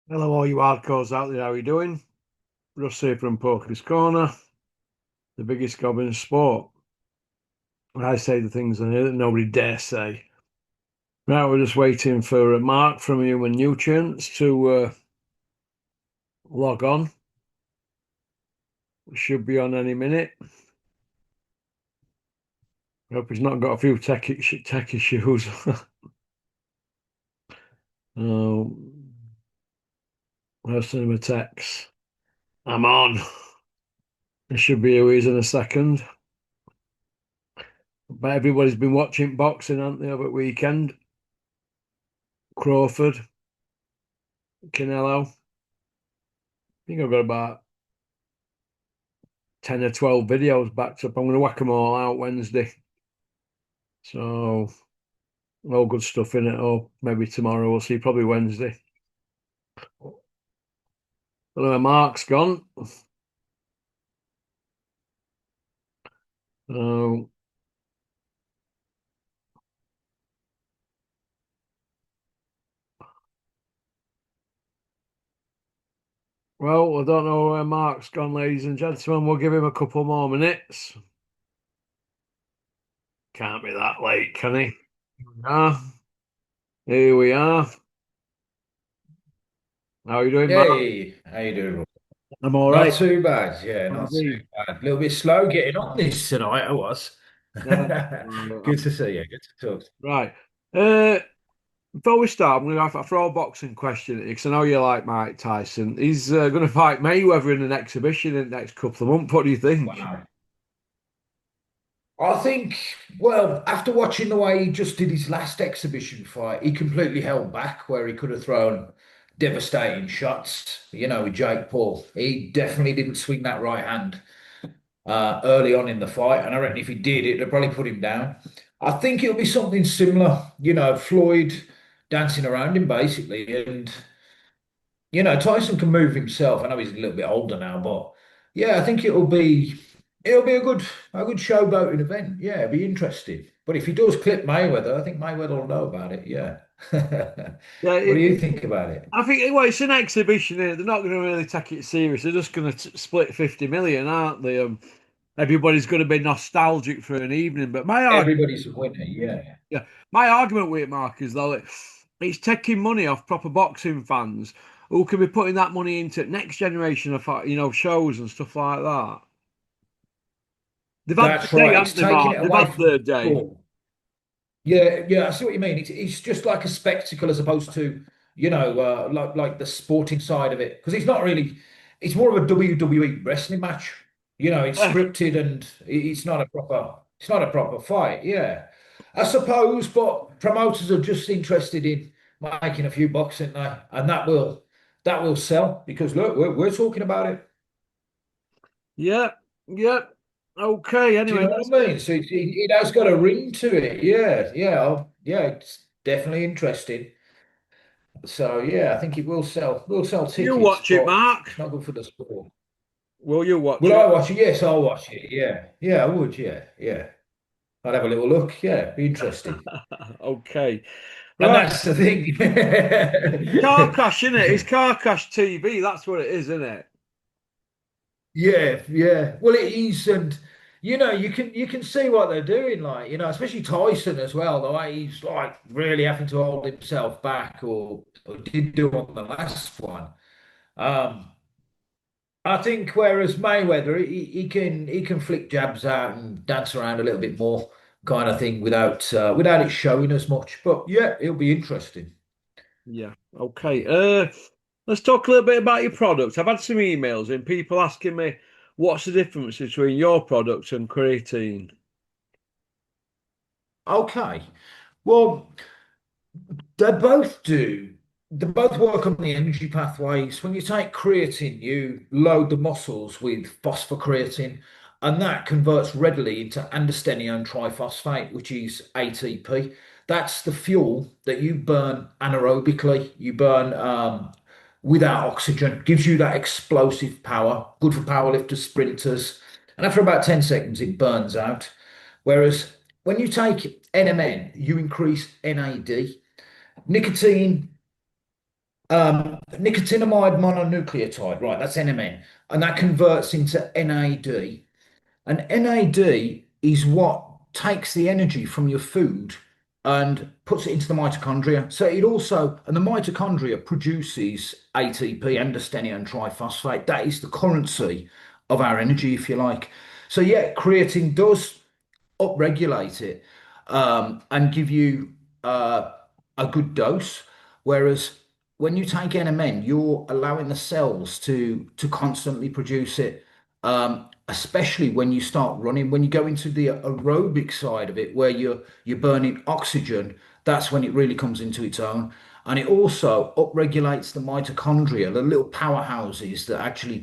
Hello, all you hardcores out there. How are you doing? Russ here from Poker's Corner, the biggest gob in sport. I say the things on here that nobody dare say. Now we're just waiting for a Mark from Human Nutrients to log on. We should be on any minute. I hope he's not got a few tech issues. Oh, I'll send him a text. I'm on. I should be who he is in a second. But everybody's been watching boxing, haven't they, over the weekend? Crawford, Canelo. I think I've got about 10 or 12 videos backed up. I'm going to whack them all out Wednesday. So, all good stuff in it. Or maybe tomorrow. We'll see. Probably Wednesday. Well, Mark's gone. So, well, I don't know where Mark's gone, ladies and gentlemen. We'll give him a couple more minutes. Can't be that late, can he? Ah, here we are. How are you doing, Mark? Hey, how you doing, Rob? I'm all Not right. too bad. Yeah, How not are too you? bad. A little bit slow getting on this tonight. I was. Yeah. Good to see you. Good to talk. Right. Uh, Before we start, I'm going to have a throw a boxing question at you because I know you like Mike Tyson. He's going to fight Mayweather in an exhibition in the next couple of months. What do you think? Wow. I think, well, after watching the way he just did his last exhibition fight, he completely held back where he could have thrown devastating shots, with Jake Paul. He definitely didn't swing that right hand early on in the fight. And I reckon if he did, it'd probably put him down. I think it'll be something similar, Floyd dancing around him basically. And, Tyson can move himself. I know he's a little bit older now, but yeah, I think it'll be a good showboating event. Yeah, it'll be interesting. But if he does clip Mayweather, I think Mayweather will know about it. Yeah. Yeah, What do you think about it? I think well, it's an exhibition. They're not going to really take it serious. They're just going to split 50 million, aren't they? Everybody's going to be nostalgic for an evening. But Everybody's a winner. Yeah. yeah, my argument with it, Mark, is though it's taking money off proper boxing fans who can be putting that money into next generation of shows and stuff like that. They've had That's their day, right. It's haven't they, taking Mark? it They've away had from their day. sport. Yeah, yeah, I see what you mean. It's just like a spectacle as opposed to, like the sporting side of it. Because it's not really, it's more of a WWE wrestling match. It's Yeah, scripted and it's not a proper fight. Yeah, I suppose, but promoters are just interested in making a few bucks, aren't they? And that will sell because look, we're talking about it. yeah, yeah. Okay. Do you Anyway, know what I mean? So it has got a ring to it. Yeah, yeah, yeah. It's definitely interesting. So yeah, I think it will sell. Will sell you tickets, watch it, but Mark. it's not good for the sport. Will you watch Will it? I watch it? Yes, I'll watch it. Yeah, yeah, I would. Yeah, yeah. I'd have a little look. Yeah, be interesting. Okay. And Right. that's the thing. Car crash, isn't it? It's car crash TV. That's what it is, isn't it? Yeah, yeah. Well, it is, and you can see what they're doing, like especially Tyson as well. The way he's like really having to hold himself back, or did do on the last one. Um, I think whereas Mayweather, he can flick jabs out and dance around a little bit more, kind of thing, without it showing as much. But yeah, it'll be interesting. Yeah. Okay. Let's talk a little bit about your products. I've had some emails and people asking me what's the difference between your products and creatine. Okay. Well, they both do. They both work on the energy pathways. When you take creatine, you load the muscles with phosphocreatine, and that converts readily into androstenedione triphosphate, which is ATP. That's the fuel that you burn anaerobically. You burn without oxygen. Gives you that explosive power. Good for powerlifters, sprinters. And after about 10 seconds, it burns out. Whereas when you take NMN, you increase NAD. Nicotine Nicotinamide mononucleotide, right? That's NMN, and that converts into NAD. And NAD is what takes the energy from your food and puts it into the mitochondria. So it also, and the mitochondria produces ATP, androstenedione triphosphate. That is the currency of our energy, if you like. So yeah, creatine does upregulate it and give you uh, a good dose. Whereas when you take NMN, you're allowing the cells to constantly produce it, especially when you start running. When you go into the aerobic side of it, where you're burning oxygen, that's when it really comes into its own. And it also upregulates the mitochondria, the little powerhouses that actually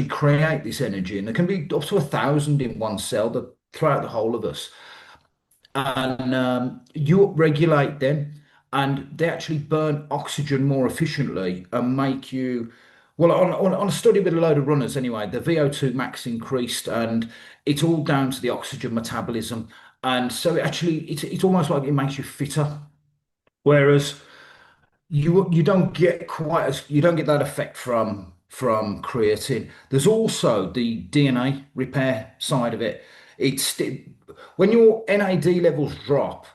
create this energy. And there can be up to 1,000 in one cell that throughout the whole of us. And you upregulate them, and they actually burn oxygen more efficiently and make you. Well, on a study with a load of runners, anyway, the VO2 max increased, and it's all down to the oxygen metabolism. And so it's almost like it makes you fitter. Whereas you don't get quite as you don't get that effect from creatine. There's also the DNA repair side of it. It's when your NAD levels drop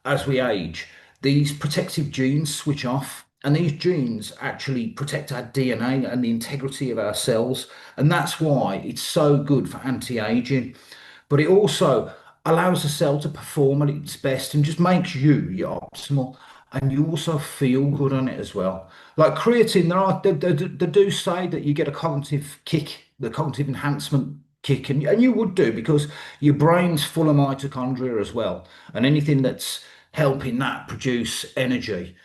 as we age, these protective genes switch off, and these genes actually protect our DNA and the integrity of our cells, and that's why it's so good for anti-aging. But it also allows the cell to perform at its best and just makes you your optimal. And you also feel good on it as well. Like creatine, they do say that you get a cognitive kick, the cognitive enhancement kick, and you would do because your brain's full of mitochondria as well. And anything that's helping that produce energy,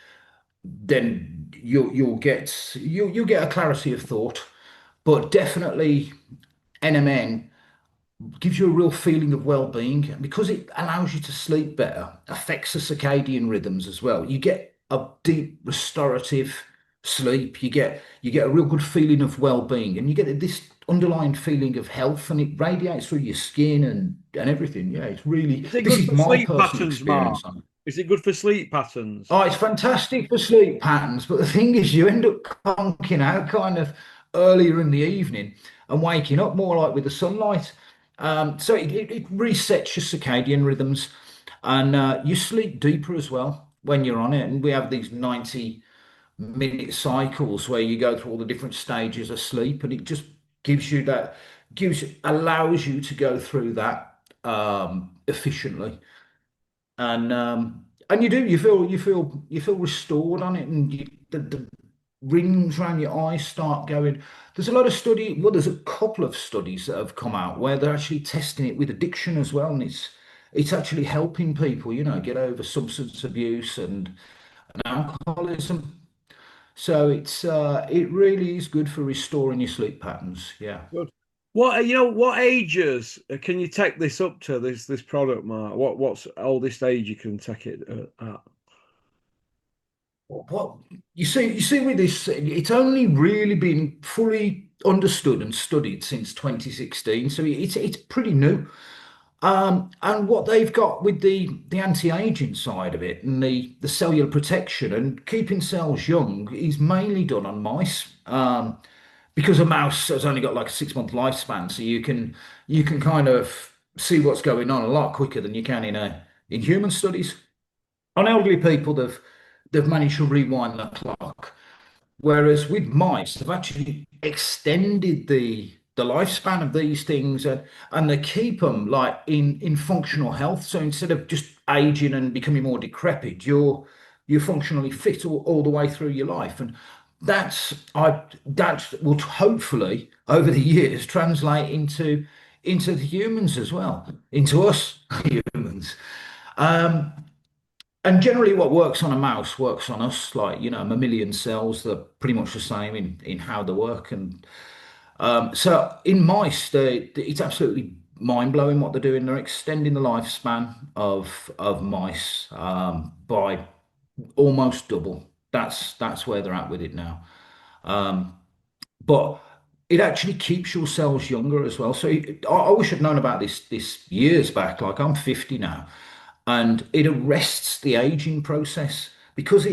then you'll get a clarity of thought. But definitely NMN gives you a real feeling of well-being because it allows you to sleep better, affects the circadian rhythms as well. You get a deep restorative sleep. You get a real good feeling of well-being, and you get this underlying feeling of health, and it radiates through your skin and everything. Yeah, it's really Is it this good is for my sleep personal patterns, Mark? experience on it. Is it good for sleep patterns? Oh, it's fantastic for sleep patterns, but the thing is, you end up conking out kind of earlier in the evening and waking up more like with the sunlight. So it resets your circadian rhythms, and you sleep deeper as well when you're on it. And we have these 90-minute cycles where you go through all the different stages of sleep, and it just allows you to go through that efficiently, and you feel restored on it, and the rings around your eyes start going. There's a lot of study. Well, there's a couple of studies that have come out where they're actually testing it with addiction as well, and it's actually helping people, get over substance abuse and alcoholism. So it really is good for restoring your sleep patterns. Yeah. Good. What ages can you take this up to this product, Mark? What's oldest age you can take it at? What you see with this, it's only really been fully understood and studied since 2016, so it's pretty new. And what they've got with the anti-aging side of it and the cellular protection and keeping cells young is mainly done on mice. Because a mouse has only got like a 6-month lifespan, so you can kind of see what's going on a lot quicker than you can in human studies. On elderly people, they've managed to rewind the clock. Whereas with mice, they've actually extended the lifespan of these things, and they keep them like in functional health. So instead of just aging and becoming more decrepit, you're functionally fit all the way through your life. And that will hopefully over the years translate into the humans as well, into us humans. Um, and generally, what works on a mouse works on us, like, mammalian cells, they're pretty much the same in how they work. And so in mice, it's absolutely mind-blowing what they're doing. They're extending the lifespan of mice by almost double. That's where they're at with it now. Um, but it actually keeps your cells younger as well. So I wish I'd known about this years back. Like I'm 50 now, and it arrests the aging process because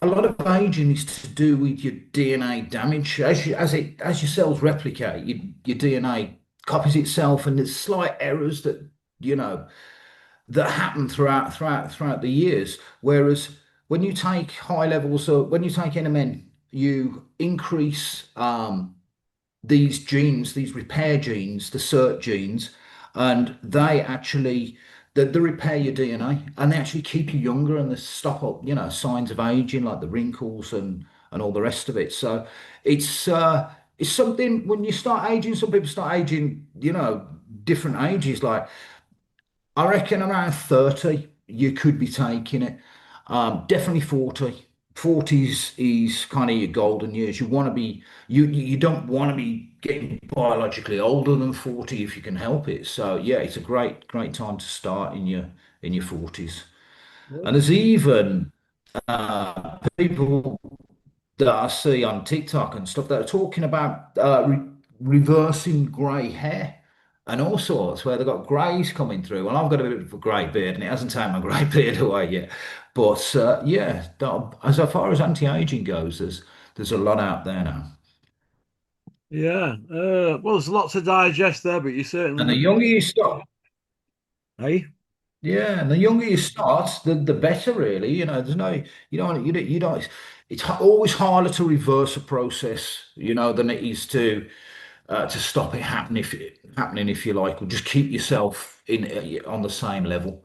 a lot of aging is to do with your DNA damage. As your cells replicate, your DNA copies itself, and there's slight errors you know that happen throughout the years. Whereas when you take high levels, so when you take NMN, you increase these genes, these repair genes, the SERT genes, and they repair your DNA, and they actually keep you younger, and they stop up, signs of aging like the wrinkles and all the rest of it. So it's something when you start aging, some people start aging, different ages. Like I reckon around 30, you could be taking it. Definitely 40. 40s is kind of your golden years. You don't want to be getting biologically older than 40 if you can help it. So yeah, it's a great time to start in your 40s. And Yeah. there's even people that I see on TikTok and stuff that are talking about reversing grey hair and all sorts, where they've got greys coming through. Well, I've got a bit of a grey beard, and it hasn't taken my grey beard away yet. But yeah, as far as anti-aging goes, there's a lot out there now. Yeah. Well, there's a lot to digest there, but you certainly And the made. younger you start, Hey? yeah, and the younger you start, the better, really. There's no, you don't. It's always harder to reverse a process, than it is to stop it happening, if you like, or just keep yourself in on the same level.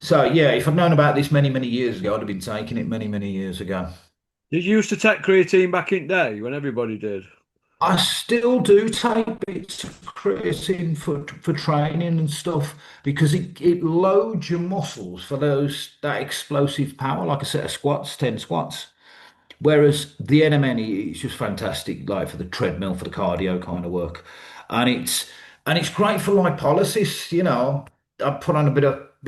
So yeah, if I'd known about this many years ago, I'd have been taking it many years ago. Did you used to take creatine back in day when everybody did? I still do take bits of creatine for training and stuff because it loads your muscles for that explosive power, like a set of squats, 10 squats. Whereas the NMN is just fantastic, like for the treadmill, for the cardio kind of work, and it's great for lipolysis. I put on a bit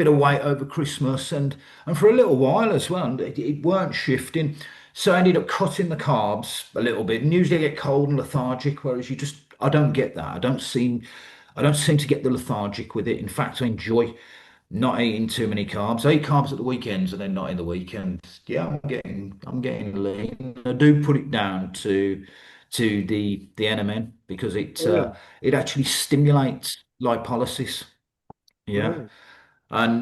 of weight over Christmas, and for a little while as well, and it weren't shifting, so I ended up cutting the carbs a little bit. And usually I get cold and lethargic, whereas I don't get that. I don't seem to get the lethargic with it. In fact, I enjoy not eating too many carbs. I eat carbs at the weekends and then not in the weekend. Yeah, I'm getting lean. I do put it down to the NMN because it uh, Brilliant. it actually stimulates lipolysis. Yeah. Brilliant. And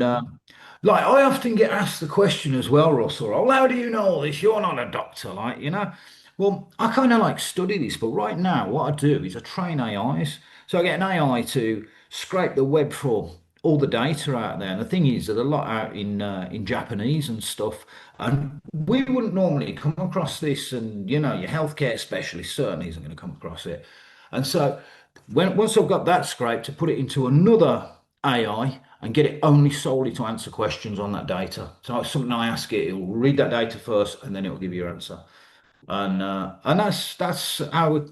like I often get asked the question as well, Russell, oh, how do you know all this? You're not a doctor, like. Well, I kind of like study this, but right now what I do is I train AIs. So I get an AI to scrape the web for all the data out there. And the thing is that a lot out in Japanese and stuff, and we wouldn't normally come across this, and your healthcare specialist certainly isn't going to come across it. And so once I've got that scraped, to put it into another AI and get it only solely to answer questions on that data. So it's something I ask it, it'll read that data first, and then it'll give you your answer. And that's how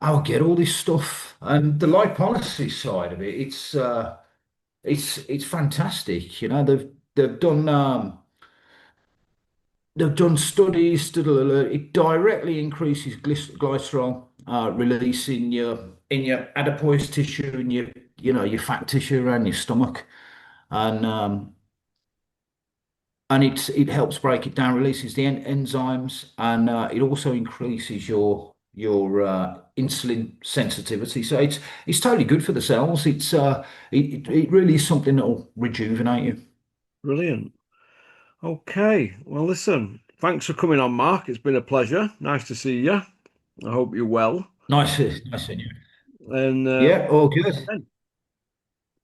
I get all this stuff. And the lipolysis side of it, it's fantastic. They've done studies. It directly increases glycerol release in your adipose tissue, and your fat tissue around your stomach, and it helps break it down, releases the enzymes, and it also increases your insulin sensitivity. So it's totally good for the cells. It really is something that'll rejuvenate you. Brilliant. Okay. Well, listen, thanks for coming on, Mark. It's been a pleasure. Nice to see you. I hope you're well. Nice seeing you. And Yeah, all good.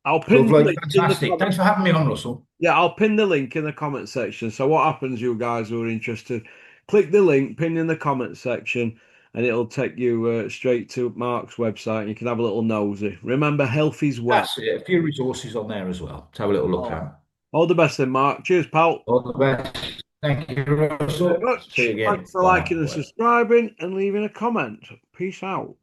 I'll pin the Lovely, link in the fantastic. comment. Thanks for having me on, Russell. Yeah, I'll pin the link in the comment section. So what happens, you guys who are interested, click the link, pin in the comment section, and it'll take you straight to Mark's website. And you can have a little nosy. Remember, health is wealth. That's it. A few resources on there as well to have a little look Oh, at. all the best then, Mark. Cheers, pal. All the best. Thank you, Thank you very Russell. See you much. again. Thanks for Bye liking now. and Bye. subscribing and leaving a comment. Peace out.